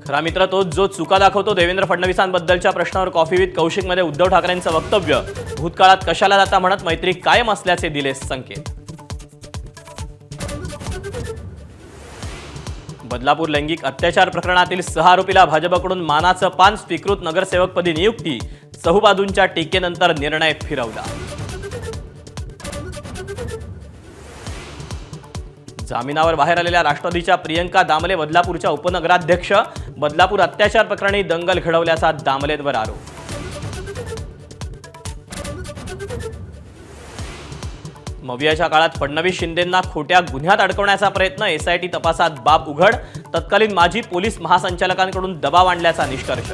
खरा मित्र तोच जो चुका दाखवतो। देवेंद्र फडणवीसांबद्दलच्या प्रश्नावर कॉफी विथ कौशिकमध्ये उद्धव ठाकरेंचं वक्तव्य। भूतकाळात कशाला जाता म्हणत मैत्री कायम असल्याचे दिले संकेत। बदलापूर लैंगिक अत्याचार प्रकरणातील 6 आरोपीला भाजपकडून मानाचं पान। स्वीकृत नगरसेवकपदी नियुक्ती। चहूबाजूंच्या टीकेनंतर निर्णय फिरवला। जामिनावर बाहेर आलेल्या राष्ट्रवादीच्या प्रियंका दामले बदलापूरच्या उपनगराध्यक्ष। बदलापूर अत्याचार प्रकरणी दंगल घडवल्याचा दामलेंवर आरोप। मवियाच्या काळात फडणवीस शिंदेंना खोट्या गुन्ह्यात अडकवण्याचा प्रयत्न। एसआयटी तपासात बाब उघड। तत्कालीन माजी पोलीस महासंचालकांकडून दबाव आणल्याचा निष्कर्ष।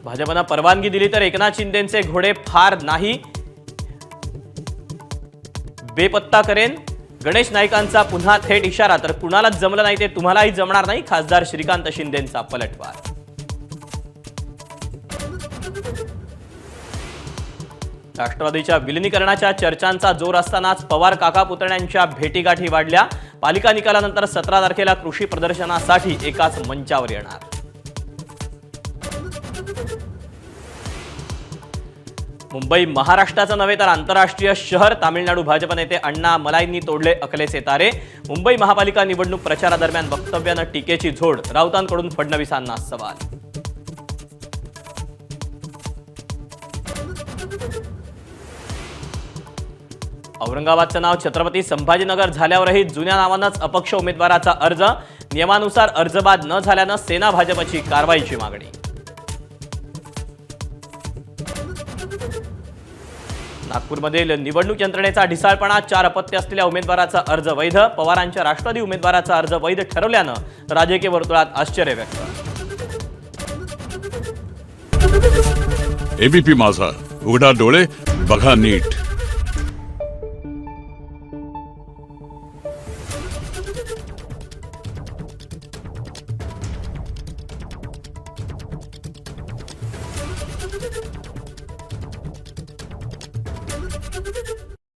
भाजपनं परवानगी दिली तर एकनाथ शिंदेंचे घोडे फार नाही बेपत्ता करेन। गणेश नाईकांचा पुन्हा थेट इशारा। तर कुणालाच जमलं नाही ते तुम्हालाही जमणार नाही। खासदार श्रीकांत शिंदेंचा पलटवार। राष्ट्रवादीच्या विलिनीकरणाच्या चर्चांचा जोर असतानाच पवार काका पुतण्यांच्या भेटीगाठी वाढल्या। पालिका निकालानंतर 17 तारखेला कृषी प्रदर्शनासाठी एकाच मंचावर येणार। मुंबई महाराष्ट्राचं नव्हे तर आंतरराष्ट्रीय शहर। तामिळनाडू भाजप नेते अण्णा मलाईंनी तोडले अकलेचे तारे। मुंबई महापालिका निवडणूक प्रचारादरम्यान वक्तव्यानं टीकेची झोड। राऊतांकडून फडणवीसांना सवाल। औरंगाबादचं नाव छत्रपती संभाजीनगर झाल्यावरही जुन्या नावानंच अपक्ष उमेदवाराचा अर्ज। नियमानुसार अर्ज बाद न झाल्यानं सेना भाजपची कारवाईची मागणी। नागपूरमधील निवडणूक यंत्रणेचा ढिसाळपणा। 4 अपत्य असलेल्या उमेदवाराचा अर्ज वैध। पवारांच्या राष्ट्रवादी उमेदवाराचा अर्ज वैध ठरवल्यानं राजकीय वर्तुळात आश्चर्य व्यक्त। एबीपी माझा, उघडा डोळे बघा नीट।